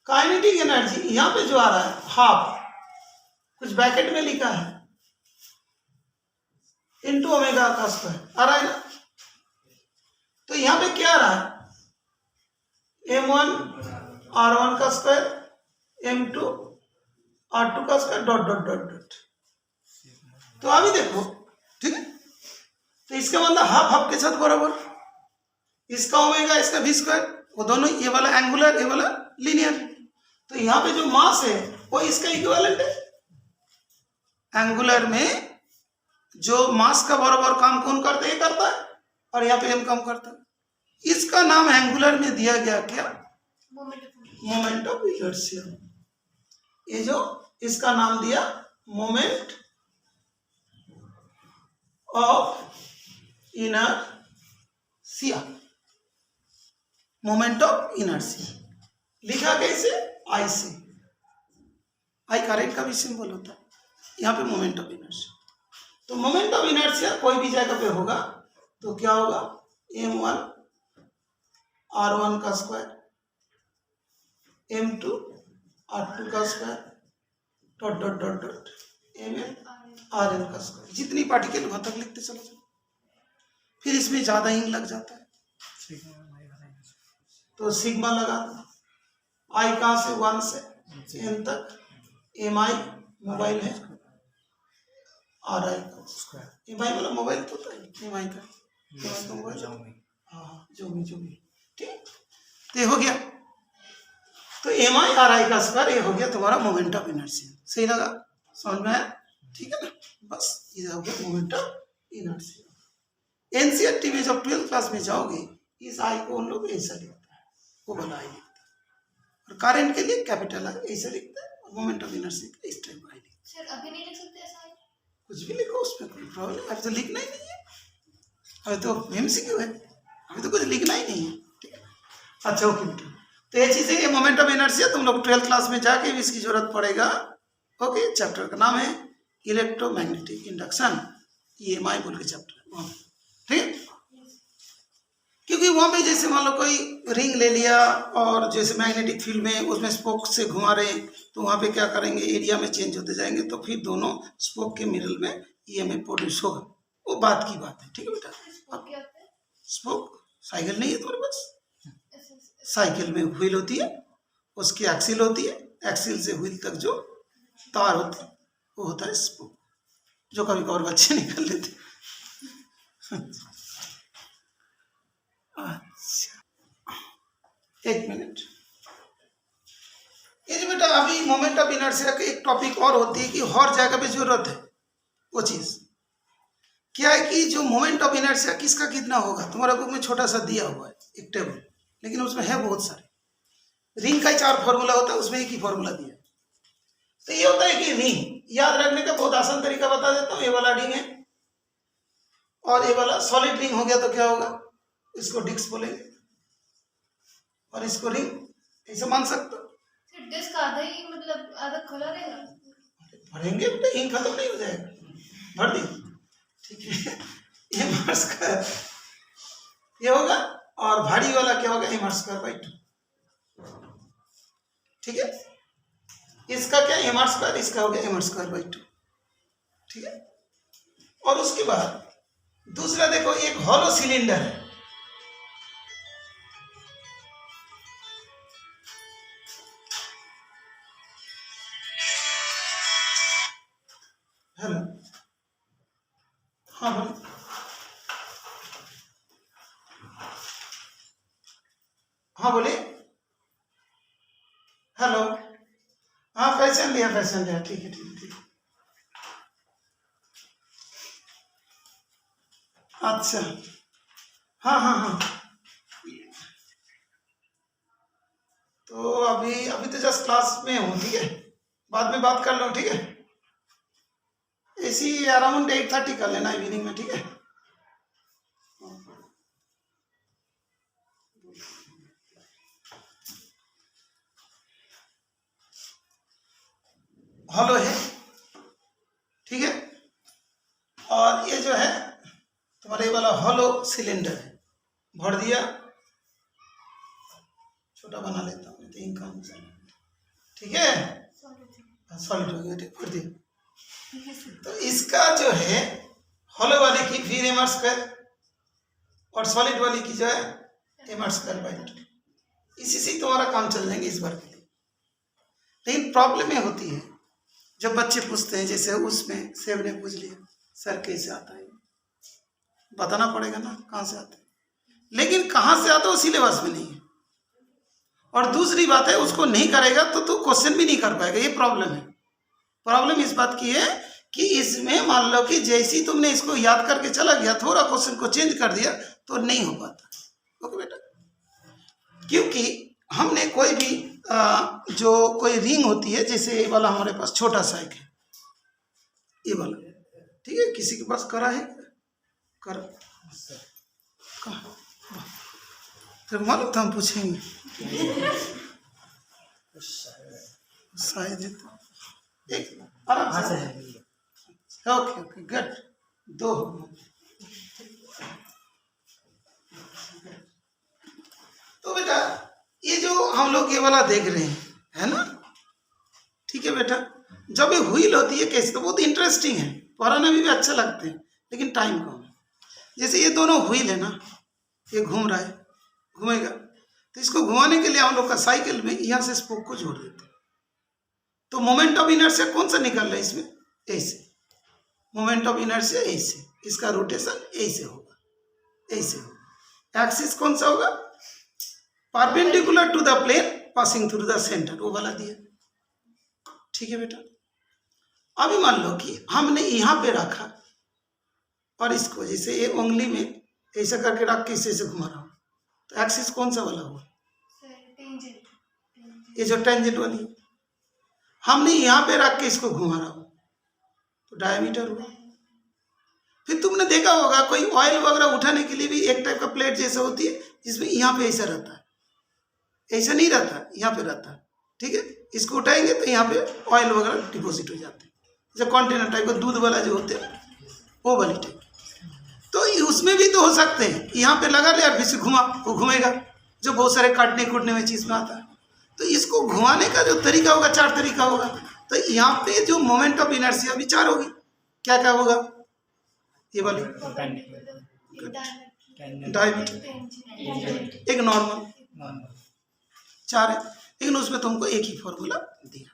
काइनेटिक एनर्जी यहां पे जो आ रहा है हाफ, कुछ ब्रैकेट में लिखा है, इनटू ओमेगा का स्क्वायर आ रहा है ना। तो यहां पे क्या आ रहा है, M1 R1 का स्क्वायर M2 R2 का square dot dot dot dot. तो अभी देखो ठीक है, तो इसका मतलब हाफ हाफ के साथ बराबर, इसका ओमेगा इसका वी स्क्वायर, वो दोनों ये वाला एंगुलर ये वाला लीनियर। तो यहाँ पे जो मास है वो इसका इक्विवेलेंट है। एंगुलर में जो मास का बराबर काम कौन करता है, ये करता है, और यहाँ पे m कम करता है। इसका नाम एंगुलर में दिया गया क्या, मोमेंट ऑफ इनर्शिया। ये जो इसका नाम दिया moment of inertia, moment of inertia लिखा कैसे, आई से। आई करंट का भी सिंबल होता है, यहाँ पे मोमेंट ऑफ इनर्शिया। तो मोमेंट ऑफ इनर्शिया कोई भी जगह पे होगा तो क्या होगा, M1 R1 का स्क्वायर M2 R2 का square dot dot dot dot Mn Rn का स्क्वायर। जितनी पार्टिकल वहां तक लिखते चलो जाओ, फिर इसमें ज्यादा इंक लग जाता है तो सिग्मा लगा दो। आई कहाँ से, 1 से n तक, MI मोबाइल है, RI का स्क्वायर। MI वाला मोबाइल तो होता है MI का मोबाइल, हाँ जो भी ठीक। तो ये हो गया, तो MI RI का स्क्वायर ये हो गया तुम्हारा मोमेंट ऑफ इनर्शिया। सही लगा, समझ में आया? ठीक है ना, बस ये हो गया मोमेंट ऑफ इनर्शिया। एनसीईआरटी में जब 12th क्लास में जाओगे इस आई को उन लोग ऐसा लिखता है, वो बड़ा आई लिखता है, और करंट के लिए कैपिटल आई ऐसा लिखता है, और मोमेंट ऑफ इनर्शिया इस टाइप आई लिखता है। सर अभी नहीं लिख सकते ऐसा है? कुछ भी लिखो, उसमें कोई प्रॉब्लम, अभी तो लिखना ही नहीं है, अभी तो MCQ है, अभी तो कुछ लिखना ही नहीं है। ठीक है, अच्छा ओके बेटा, तो ये चीज़ है, ये मोमेंट ऑफ इनर्शिया तुम लोग 12th क्लास में जाके भी इसकी जरूरत पड़ेगा। ओके, चैप्टर का नाम है इलेक्ट्रोमैग्नेटिक इंडक्शन, EMI बोल के चैप्टर है वहाँ, ठीक है। क्योंकि वहाँ पे जैसे मान लो कोई रिंग ले लिया और जैसे मैग्नेटिक फील्ड में उसमें स्पोक से घुमा रहे हैं, तो वहाँ पे क्या करेंगे, एरिया में चेंज होते जाएंगे, तो फिर दोनों स्पोक के मिडल में EMF प्रोड्यूस होगा। वो बात की बात है, ठीक है बेटा। स्पोक क्या होता है? स्पोक साइकिल नहीं है तुम्हारे पास? ऐसे- साइकिल में व्हील होती है, उसकी एक्सिल होती है, एक्सिल से व्हील तक जो तार होती है वो होता है स्पोक, जो कभी कभार बच्चे निकल लेते। अच्छा, एक मिनट, ये जो बेटा अभी मोमेंट ऑफ इनर्शिया का एक टॉपिक और होती है कि हर जगह पे जरूरत है। वो चीज क्या है कि जो मोमेंट ऑफ इनर्शिया किसका कितना होगा, तुम्हारा बुक में छोटा सा दिया हुआ है एक टेबल, लेकिन उसमें है बहुत सारे। रिंग का ही 4 फॉर्मूला होता है, उसमें एक ही फॉर्मूला दिया है। तो ये होता है कि रिंग याद रखने का बहुत आसान तरीका बता देता हूँ। ये वाला रिंग है और ये वाला सॉलिड रिंग हो गया, तो क्या होगा, इसको डिस्क बोलेंगे और इसको रिंग ऐसे मान सकते हो। फिर डिस्क आधा ही मतलब आधा खुला रहेगा? भरेंगे बेटा, इंक खत्म नहीं हो जाएगा, भर दी, ठीक है। ये मार स्क्वायर ये होगा और भारी वाला क्या होगा, एम आर स्क्वायर बाई 2, ठीक है। इसका क्या एम आर स्क्वायर, इसका हो गया एम आर स्क्वायर बाई 2, ठीक है। और उसके बाद दूसरा देखो, एक हॉलो सिलेंडर है, हेलो, हाँ बोलो, हाँ बोलिए, हेलो, हाँ फैशन लिया, ठीक है, अच्छा, हाँ, तो अभी तो जस्ट क्लास में हूँ, ठीक है, बाद में बात कर लो, ठीक है। इसी अराउंड 8:30 कर लेना इवनिंग में, ठीक है। हॉलो है, ठीक है। और ये जो है तुम्हारे वाला हॉलो सिलेंडर है, भर दिया, छोटा बना लेता हूँ तो इनका ठीक है, सॉलिड हो गया, ठीक, भर दिया। तो इसका जो है हॉलो वाले की फिर एम आर स्क्वायर और सॉलिड वाली की जो है एम आर स्क्वायर बाई 2, इसी से तुम्हारा काम चल जाएंगे इस बार के लिए। लेकिन प्रॉब्लम ये होती है जब बच्चे पूछते हैं, जैसे उसमें सेब ने पूछ लिया सर कैसे आता है, बताना पड़ेगा ना कहाँ से आता है, लेकिन कहाँ से आता है वो सिलेबस में नहीं है। और दूसरी बात है, उसको नहीं करेगा तो तू क्वेश्चन भी नहीं कर पाएगा, ये प्रॉब्लम है। प्रॉब्लम इस बात की है कि इसमें मान लो कि जैसे ही तुमने इसको याद करके चला गया, थोड़ा क्वेश्चन को चेंज कर दिया तो नहीं हो पाता। ओके बेटा, क्योंकि हमने कोई भी जो कोई रिंग होती है, जैसे ये वाला हमारे पास छोटा सा एक है, ये वाला, ठीक है, किसी के पास करा है, कर तेरे मालूम था हम पूछेंगे, शायद एक आराम से, ओके गुड, 2 तो बेटा ये जो हम लोग ये वाला देख रहे हैं, है ना, ठीक है बेटा। जब ये व्हील होती है कैसे, तो बहुत इंटरेस्टिंग है, पढ़ाने में भी अच्छा लगते हैं, लेकिन टाइम कम है। जैसे ये दोनों व्हील है ना, ये घूम रहा है, घूमेगा, तो इसको घुमाने के लिए हम लोग का साइकिल में यहाँ से स्पोक को जोड़ देते हैं, तो मोमेंट ऑफ इनर्शिया कौन सा निकल रहा है इसमें, ऐसे, मोमेंट ऑफ इनर्शिया ऐसे, इसका रोटेशन ऐसे होगा, ऐसे होगा। एक्सिस कौन सा होगा, perpendicular to the plane passing through the centre, वो वाला दिया, ठीक है बेटा। अभी मान लो कि हमने यहाँ पे रखा और इसको जैसे ये उंगली में ऐसा करके रख के इसे घुमा रहा हूँ, तो एक्सिस कौन सा वाला हुआ, ये जो टेंजेंट वाली, हमने यहाँ पे रख के इसको घुमा रहा हूँ तो डायमीटर हुआ। फिर तुमने देखा होगा कोई ऑयल वगैरह उठाने के लिए भी एक टाइप का प्लेट जैसा होती है, जिसमें यहाँ पे ऐसा रहता है, ऐसा नहीं रहता, यहाँ पे रहता है, ठीक है। इसको उठाएंगे तो यहाँ पे ऑयल वगैरह डिपॉजिट हो जाते हैं, जो कंटेनर टाइप का दूध वाला जो होते हैं वो वाली टाइप। तो उसमें भी तो हो सकते हैं, यहाँ पे लगा लिया फिर से घुमा, वो घूमेगा, जो बहुत सारे काटने कूटने में चीज़ में आता है। तो इसको घुमाने का जो तरीका होगा 4 तरीका होगा। तो यहाँ पे जो मोमेंट ऑफ इनर्शिया विचार होगी, क्या क्या होगा, ये वाली डायमीटर, एक नॉर्मल, 4 है। लेकिन उसमें तुमको एक ही फॉर्मूला दिया।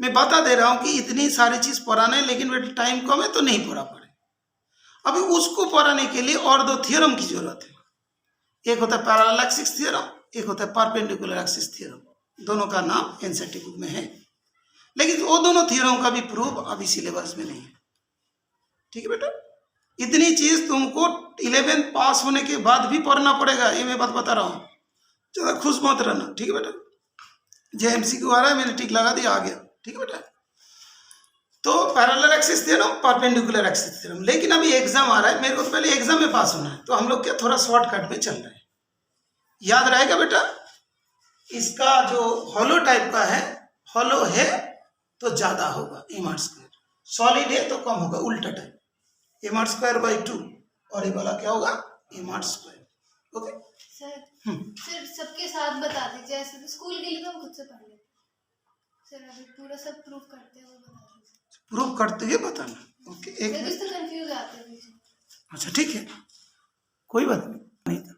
मैं बता दे रहा हूँ कि इतनी सारी चीज़ पढ़ाना है, लेकिन बेटा टाइम कम है तो नहीं पढ़ा पड़े। अभी उसको पढ़ाने के लिए और 2 थ्योरम की जरूरत है। एक होता है पैरेलल एक्सिस थ्योरम, एक होता है परपेंडिकुलर एक्सिस थ्योरम। दोनों का नाम एनसीईआरटी बुक में है, लेकिन वो दोनों थ्योरम का भी प्रूफ अभी सिलेबस में नहीं है। ठीक है बेटा, इतनी चीज़ तुमको 11th पास होने के बाद भी पढ़ना पड़ेगा, ये मैं बात बता रहा हूँ। ज़्यादा खुश मत रहना, ठीक है बेटा। JMCQ आ रहा है, मैंने टिक लगा दिया, आ गया, ठीक है बेटा। तो parallel axis theorem, perpendicular axis theorem. लेकिन अभी एग्जाम आ रहा है, मेरे को तो पहले एग्जाम में पास होना है, तो हम लोग क्या थोड़ा शॉर्टकट में चल रहे हैं। याद रहेगा बेटा, इसका जो हॉलो टाइप का है, हॉलो है तो ज़्यादा होगा m², सॉलिड है तो कम होगा, उल्टा टाइप m²/2, और ये वाला क्या होगा m²। ओके सर, सिर्फ सबके साथ बता दीजिए, ऐसे तो स्कूल के लिए तो हम खुद से पढ़ लेते सर। अभी पूरा सब प्रूफ करते हुए बता दीजिए। प्रूफ करते हुए बताना। ओके, एक मिनट, तो कंफ्यूज आते हैं। अच्छा ठीक है, कोई बात नहीं था।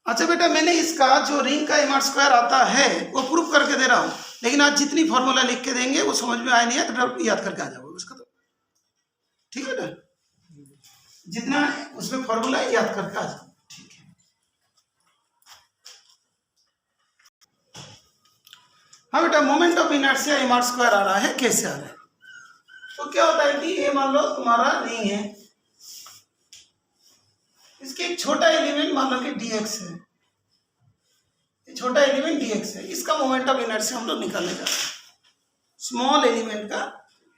अच्छा बेटा, मैंने इसका जो रिंग का m² आता है वो प्रूफ करके दे रहा हूँ, लेकिन आज जितनी फॉर्मूला लिख के देंगे वो समझ में आया नहीं है तो याद करके आ जाओगे उसका। तो ठीक है ना, जितना उसमें फॉर्मूला याद करके आ जाओ। ठीक है, हाँ बेटा, मोमेंट ऑफ इनर्शिया m² आ रहा है, कैसे आ रहा है? तो क्या होता है कि ये मान लो तुम्हारा रिंग है, इसके एक छोटा एलिमेंट मान लो कि dx है, ये छोटा एलिमेंट dx है, इसका मोमेंट ऑफ इनर्शिया हम लोग निकालने जा रहे हैं। स्मॉल एलिमेंट का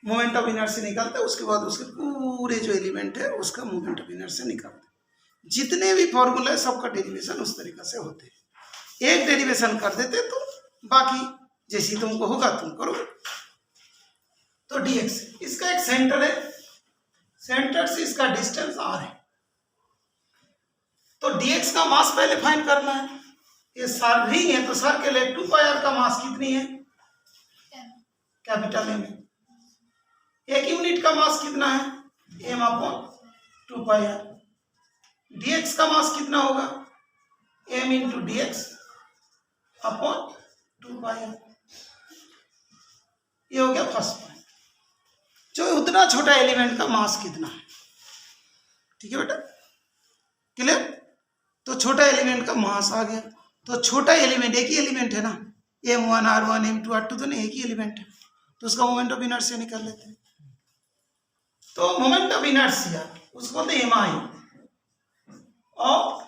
मोमेंट ऑफ इनर्शिया निकालते हैं, उसके बाद उसके पूरे जो एलिमेंट है उसका मोमेंट ऑफ इनर्शिया निकालते हैं। जितने भी फॉर्मूले सबका डेरिवेशन उस तरीके से होते हैं। एक डेरिवेशन कर देते तो बाकी जैसी तुमको होगा तुम करोगे। तो dx, इसका एक सेंटर है, सेंटर से इसका डिस्टेंस r है। तो dx का मास पहले फाइंड करना है। ये सर रिंग है तो सर के लिए 2πr का मास कितनी है, कैपिटल M है। एक यूनिट का मास कितना है, m/2πr। dx का मास कितना होगा, m × dx/2πr। ये हो गया फर्स्ट पॉइंट, जो उतना छोटा एलिमेंट का मास कितना है। ठीक है बेटा, क्लियर? तो छोटा एलिमेंट का मास आ गया। तो छोटा एलिमेंट एक ही एलिमेंट है ना, m1 r1 m2 r2 तो नहीं, एक ही एलिमेंट है, तो उसका मोमेंट ऑफ इनर्शिया निकाल लेते हैं। तो मोमेंट ऑफ इनर्शिया उसको बोलते हैं mi ऑफ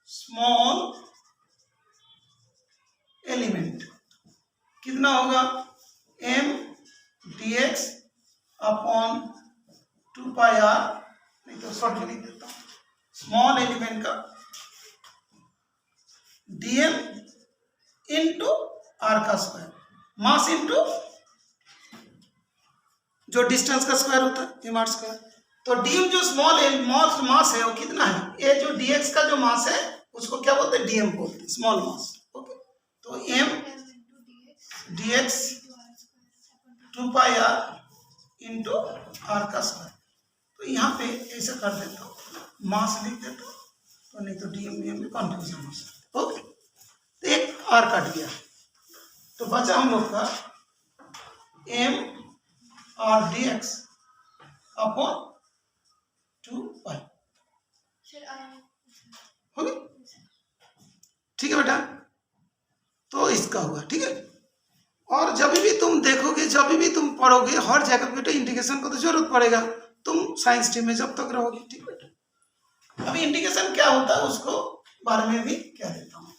स्मॉल एलिमेंट। कितना होगा, m dx/2πr, नहीं तो शॉर्ट में लिख देता हूँ, स्मॉल एलिमेंट का dm इंटू r का स्क्वायर, मास इंटू जो डिस्टेंस का स्क्वायर होता है m²। तो dm जो स्मॉल मास है वो कितना है, ये जो dx का जो मास है उसको क्या बोलते हैं, dm बोलते हैं, स्मॉल मास। ओके, तो m dx/2πr इंटू r का स्क्वायर। तो यहाँ पे ऐसा कर देता हूँ, मास लिख देता हूँ, तो नहीं तो dm में कंफ्यूजन हो सकता है। ओके, तो एक r कट गया, तो बचा हम लोग का m r dx/2π। हो गया, ठीक है बेटा। तो इसका हुआ, ठीक है। और जब भी तुम देखोगे, जब भी तुम पढ़ोगे, हर जगह बेटा इंटीग्रेशन को तो जरूरत पड़ेगा, तुम साइंस स्ट्रीम में जब तक रहोगे, ठीक बेटा। अभी इंटीग्रेशन क्या होता है उसको बारे में भी कह देता हूँ।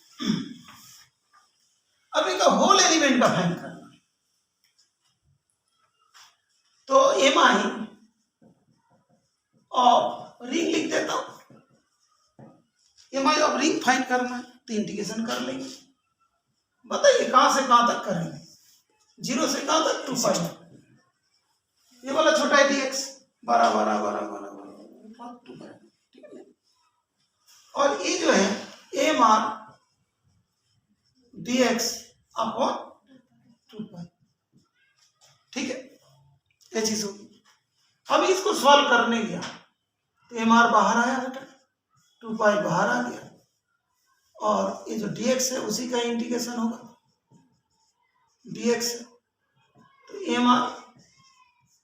अभी का होल एलिमेंट का फाइंड करना है, तो mi ऑफ रिंग लिख देता हूँ, mi ऑफ रिंग फाइंड करना है, तो इंटीग्रेशन कर लेंगे। बताइए कहां से कहां तक करेंगे, 0 से कहां तक, 2π। ये वाला छोटा है dx, 12 12 12 12 12 2 पाई, ठीक है। और ये जो है M R dx upon 2 pi, ठीक है, ये चीज होगी। अब इसको सॉल्व करने गया तो एम आर बाहर आया बेटा, 2 पाई बाहर आ गया, और ये जो dx है उसी का इंटीग्रेशन होगा, dx है तो m r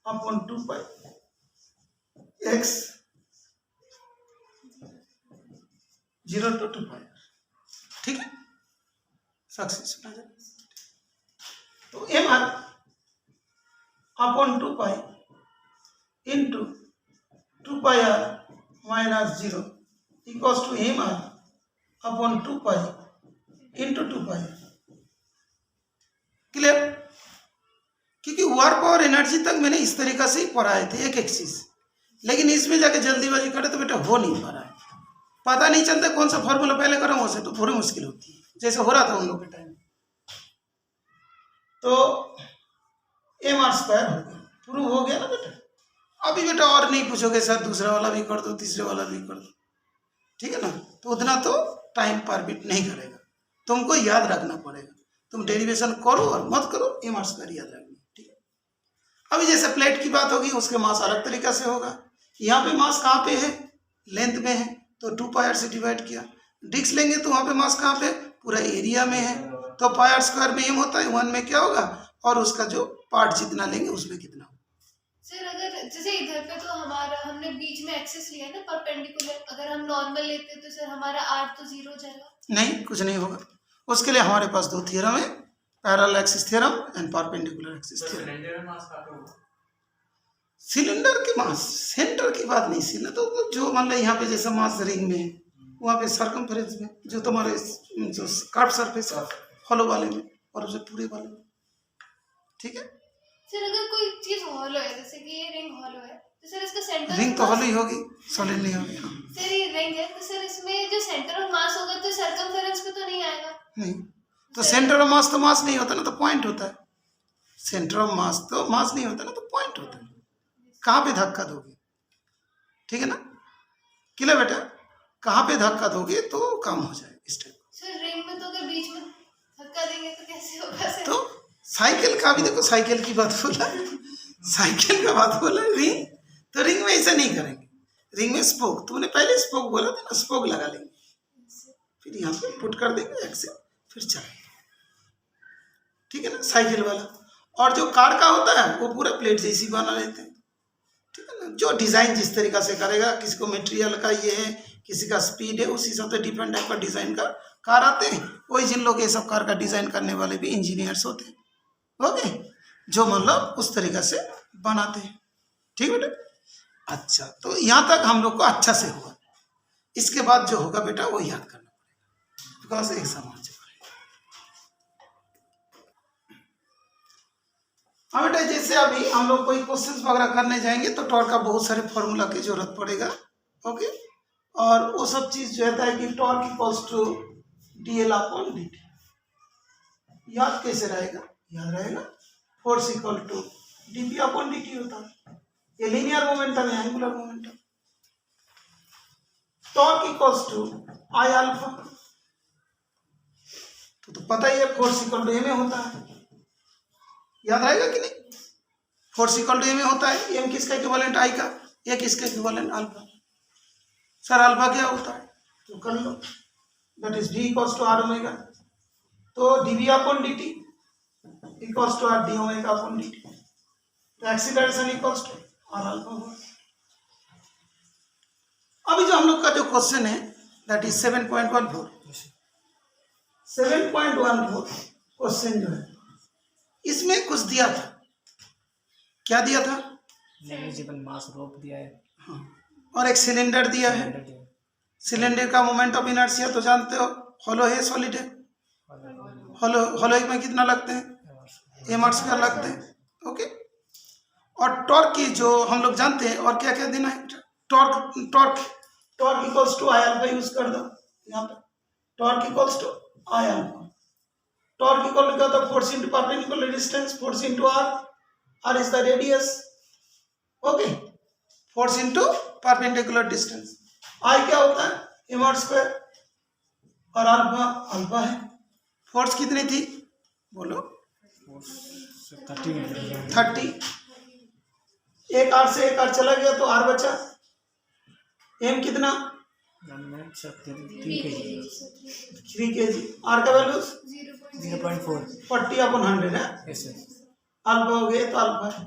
upon 2 pi x 0 to 2 pi, ठीक है, सक्सेस। तो m r upon 2 pi into 2 pi r minus 0 equals to m r upon 2 pi into 2 pi. Clear? क्योंकि वर्क और एनर्जी तक मैंने इस तरीका से ही पढ़ाए थे एक एक चीज, लेकिन इसमें जाके जल्दीबाजी करे तो बेटा हो नहीं पा रहा है, पता नहीं चलता कौन सा फॉर्मूला पहले करा वैसे तो थोड़ी मुश्किल होती है, जैसे हो रहा था उन लोग के टाइम। तो एम आर स्क्वायर हो गया, प्रूव हो गया ना बेटा। अभी बेटा और नहीं पूछोगे सर दूसरा वाला भी कर दो, तीसरे वाला भी कर दो, ठीक है ना, तो उतना तो टाइम परमिट नहीं करेगा, तुमको याद रखना पड़ेगा। तुम डेरिवेशन करो और मत करो, एम आर स्क्वायर याद रखना, ठीक है। अभी जैसे प्लेट की बात होगी उसके मास अलग तरीका से होगा। यहाँ पे मास कहाँ पे है, लेंथ में है, तो 2 पाई आर से डिवाइड किया। डिस्क लेंगे तो वहाँ पे मास कहाँ पे, पूरा एरिया में है, तो पाई आर स्क्वायर में एम होता है, 1 में क्या होगा, और उसका जो पार्ट जितना लेंगे उसमें कितना होगा। सर अगर जैसे इधर पे तो हमारा हमने बीच में एक्सेस लिया ना परपेंडिकुलर, अगर हम नॉर्मल लेते हैं तो सर हमारा आर तो 0 हो जाएगा। नहीं, कुछ नहीं होगा। उसके लिए हमारे पास 2 थ्योरम है, parallel axis theorem and perpendicular axis theorem. Cylinder के मास सेंटर की बात नहीं, सिलेंडर तो जो मान लो यहाँ पे जैसा मास रिंग में है, वहाँ पे सर्कमफ्रेंस में जो तुम्हारे जो कर्व सरफेस है हॉलो वाले में और उसे पूरे वाले में, ठीक है। सर अगर कोई चीज हॉलो है, जैसे कि ये रिंग हॉलो है, तो सर इसका सेंटर रिंग तो हॉलो ही होगी, सॉलिड नहीं होगी। सर ये रिंग है तो सर इसमें जो सेंटर ऑफ मास होगा तो सर्कमफेरेंस पे तो नहीं आएगा। नहीं, तो सेंटर ऑफ मास तो मास नहीं होता ना, तो पॉइंट होता है। सेंटर ऑफ मास तो मास नहीं होता ना, तो पॉइंट होता है। कहाँ पे धक्का दोगे, ठीक है ना, क्लियर बेटा, कहाँ पे धक्का दोगे तो काम हो जाए इस टाइप। सर रिंग में तो अगर बीच में धक्का देंगे तो कैसे होगा सर? तो साइकिल का भी देखो, साइकिल की बात बोला, साइकिल का बात बोला, रिंग तो रिंग में ऐसा नहीं करेंगे। रिंग में स्पोक, तुमने पहले स्पोक बोला था ना, स्पोक लगा लेंगे, फिर यहाँ पे पुट कर देंगे एक्सेल, फिर चलेंगे, ठीक है ना, साइकिल वाला। और जो कार का होता है वो पूरा प्लेट जैसी बना लेते हैं, ठीक है ना। जो डिज़ाइन जिस तरीका से करेगा, किसी को मटेरियल का ये है, किसी का स्पीड है, उस हिसाब से डिफरेंट टाइप का डिज़ाइन का कार आते हैं। वही जिन लोग ये सब कार का डिज़ाइन करने वाले भी इंजीनियर्स होते हैं, ओके, जो मतलब उस तरीका से बनाते हैं, ठीक बेटा। अच्छा, तो यहाँ तक हम लोग को अच्छा से हुआ। इसके बाद जो होगा बेटा वो याद करना पड़ेगा, बिकॉज एग्जाम आ चुका है। हाँ बेटा, जैसे अभी हम लोग कोई क्वेश्चंस वगैरह करने जाएंगे तो टॉर्क का बहुत सारे फॉर्मूला की जरूरत पड़ेगा, ओके। और वो सब चीज जो है कि टॉर्क equals to DL upon DT। याद कैसे रहेगा, याद रहेगा force equal to dP upon DT होता है। ये लीनियर मोमेंटम है, angular momentum. Torque equals to I alpha, तो पता ही है फोर्स इक्वल टू m होता है, याद रहेगा कि नहीं। फोर्स इक्वल टू m होता है, m किसका इक्विवेलेंट I का, या किसका इक्विवेलेंट अल्फा। सर अल्फा क्या होता है तो कर लो, that is v equals to r omega. तो dv upon dt equals to r d omega upon dt, तो acceleration equals to r alpha हुआ। अभी जो हम लोग का जो क्वेश्चन है दैट इज 7.14 क्वेश्चन जो है इसमें कुछ दिया था, क्या दिया था, नेग्लिजिबल मास रोप दिया है, हाँ, और एक सिलेंडर दिया है। सिलेंडर का मोमेंट ऑफ इनर्शिया तो जानते हो, हॉलो है सॉलिड है, हॉलो में कितना लगते हैं, m r स्क्वायर लगते हैं, ओके। और टॉर्क की जो हम लोग जानते हैं, और क्या क्या देना है, torque equals to I alpha use कर दो यहाँ पे, torque equals to I alpha. Torque equal क्या होता है, force into perpendicular distance, force into r is the radius, okay, force into perpendicular distance. I क्या होता है, एम स्क्वायर, और अल्फा अल्फा है। फोर्स कितनी थी बोलो, 30। एक आर से एक आर चला गया तो आर बचा। एम कितना, 3 kg। आर का वैल्यू 0.4 40/100 है। अल्फा हो गया तो अल्फा है,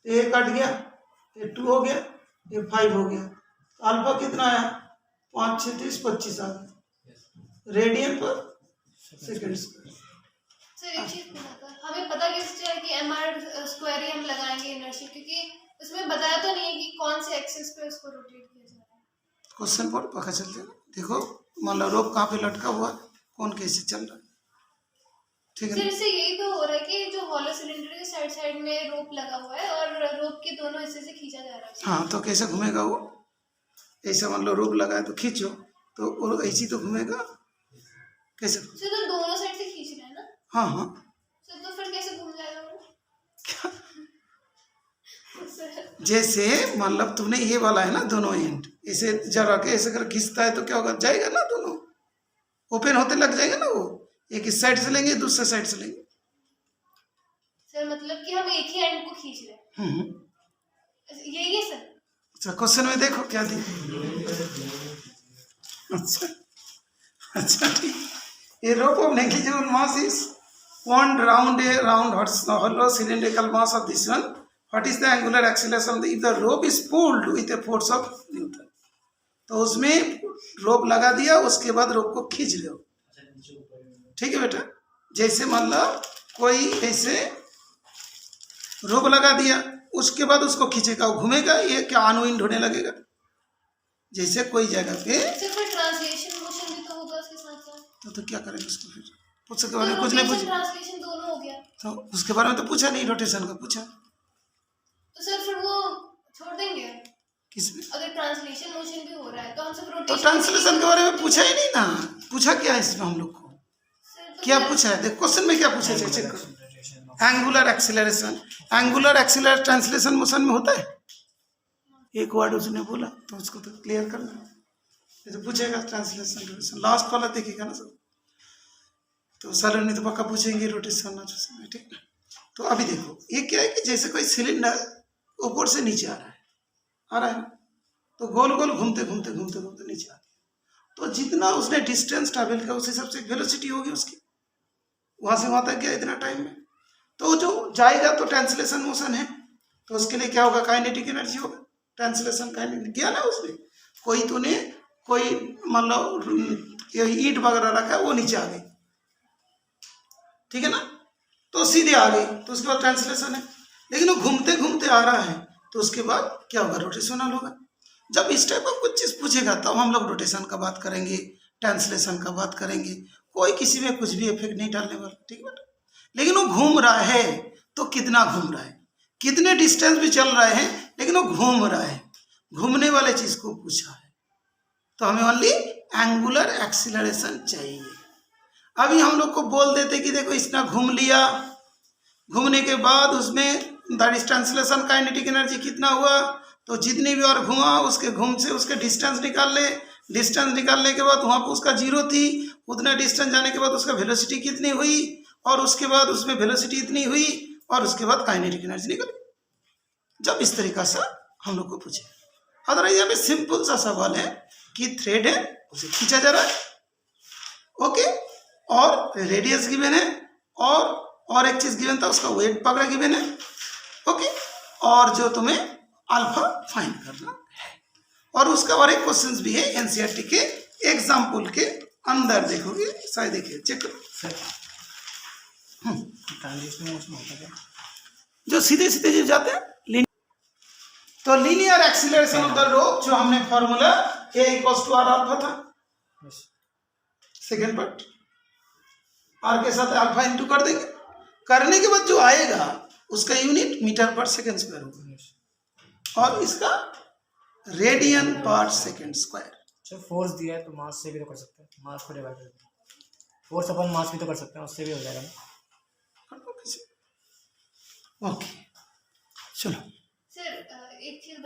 ये कट गया, ये 2 हो गया, ये 5 हो गया। अल्फा कितना आया, 5 6 30 25 आ गया रेडियन पर सेकंड स्क्वायर। सर एक चीज पूछना था, हमें पता कैसे चला कि mr स्क्वायर ही हम लगाएंगे इनर्शिया, क्योंकि उसमें बताया तो नहीं है कि कौन से एक्सिस पे उसको रोटेट किया जा रहा है। क्वेश्चन पर पता चल जाएगा। देखो मान लो रोप कहाँ पे लटका हुआ है, कौन कैसे चल रहा है, ठीक है सर ना। इससे यही तो हो रहा है कि जो हॉलो सिलेंडर के साइड साइड में रोप लगा हुआ है और रोप के दोनों हिस्से से खींचा जा रहा है। हाँ तो कैसे घूमेगा वो, ऐसे मान लो रोप लगा है तो खींचो तो वो ऐसी तो घूमेगा, कैसे। सर तो दोनों साइड से खींच रहा है ना। हाँ हाँ, सर तो फिर कैसे घूम जाएगा वो। सर जैसे मतलब तुमने ये वाला है ना दोनों एंड, ऐसे जरा के ऐसे कर खींचता है तो क्या होगा, जाएगा ना, दोनों ओपन होते लग जाएगा ना वो। एक इस साइड से लेंगे दूसरे साइड से लेंगे। सर मतलब कि हम एक ही एंड को खींच रहे हैं, यही है सर। अच्छा क्वेश्चन में देखो क्या दी। अच्छा अच्छा ठीक। A rope of negligible mass is wound round a round hollow cylindrical mass of this one. What is the angular acceleration if the rope is pulled with a force of Newton? तो उसमें रोप लगा दिया, उसके बाद रोप को खींच लो, ठीक है बेटा। जैसे मान लो कोई ऐसे रोप लगा दिया, उसके बाद उसको खींचेगा, वो घूमेगा, ये क्या अनविंड होने लगेगा। जैसे कोई जगह पे सर फिर ट्रांसलेशन मोशन भी तो होगा उसके साथ साथ। तो क्या करेंगे उसको, फिर उसके बारे में कुछ नहीं पूछा, ट्रांसलेशन दोनों हो गया तो उसके बारे में तो पूछा नहीं, रोटेशन का पूछा। तो सर फिर वो छोड़ देंगे, किसने, अगर ट्रांसलेशन मोशन भी हो रहा है तो हम सब तो रोटेशन ट्रांसलेशन के बारे में पूछा ही नहीं ना। पूछा क्या है इसमें हम लोग को, क्या पूछा है, देख क्वेश्चन में क्या पूछा है, चेक करो। Angular acceleration, angular acceleration translation motion में होता है। एक वर्ड उसने बोला तो उसको तो क्लियर करना, ये तो पूछेगा ट्रांसलेशन। लास्ट वाला देखिएगा ना सब, तो सर नहीं तो पक्का पूछेंगे रोटेशन, ठीक है। तो अभी देखो ये क्या है कि जैसे कोई सिलेंडर ऊपर से नीचे आ रहा है ना, तो गोल गोल घूमते घूमते घूमते घूमते नीचे आ गया, तो जितना उसने डिस्टेंस ट्रैवल किया उस हिसाब से वेलोसिटी होगी उसकी, वहां से वहां तक गया इतना टाइम में। तो जो जाएगा तो ट्रांसलेशन मोशन है, तो उसके लिए क्या होगा, काइनेटिक एनर्जी होगा। ट्रांसलेशन काइनेटिक किया ना उसने, कोई तूने कोई मान लो ईंट वगैरह रखा वो नीचे आ गई, ठीक है ना, तो सीधे आ गई, तो उसके बाद ट्रांसलेशन है। लेकिन वो घूमते घूमते आ रहा है तो उसके बाद क्या होगा, रोटेशनल होगा। जब इस टाइप का कुछ चीज़ पूछेगा तब हम लोग रोटेशन का बात करेंगे, ट्रांसलेशन का बात करेंगे। कोई किसी में कुछ भी इफेक्ट नहीं डालने वाला, ठीक है बेटा। लेकिन वो घूम रहा है तो कितना घूम रहा है, कितने डिस्टेंस भी चल रहे हैं, लेकिन वो घूम रहा है, घूमने वाले चीज को पूछा है, तो हमें ओनली एंगुलर एक्सीलरेशन चाहिए। अभी हम लोग को बोल देते कि देखो इसने घूम लिया, घूमने के बाद उसमें that is translation kinetic energy कितना हुआ, तो जितनी भी और घुमा उसके घूम से उसके डिस्टेंस निकाल ले, डिस्टेंस निकालने के बाद वहाँ पर उसका जीरो थी, उतना डिस्टेंस जाने के बाद उसका वेलोसिटी कितनी हुई, और उसके बाद उसमें वेलोसिटी इतनी हुई, और उसके बाद काइनेटिक एनर्जी निकली। जब इस तरीका से हम लोग को पूछे, अदरवाइज यहाँ पे सिंपल सा सवाल है कि थ्रेड है उसे खींचा जा रहा है, ओके, और रेडियस गिवन है, और एक चीज गिवन था उसका वेट पकड़ा गिवन है, ओके, और जो तुम्हें अल्फा फाइंड करना है। और उसका और एक क्वेश्चंस भी है एनसीईआरटी के एग्जाम्पल के अंदर, देखोगे शायद, देखिए चेक करो। जो सीधे सीधे जो जाते हैं, तो linear acceleration of the rope, जो हमने formula A equals to r alpha था, सेकेंड पार्ट आर के साथ अल्फा इंटू कर देंगे, करने के बाद जो आएगा उसका यूनिट मीटर पर सेकेंड स्क्वायर होगा, और इसका रेडियन पर सेकेंड स्क्वायर। अच्छा फोर्स दिया है तो मास से भी तो कर सकते हैं, मास को डिवाइड करके फोर्स अपन मास भी तो कर सकते हैं, उससे भी हो जाएगा ना। ओके चलो सर एक चीज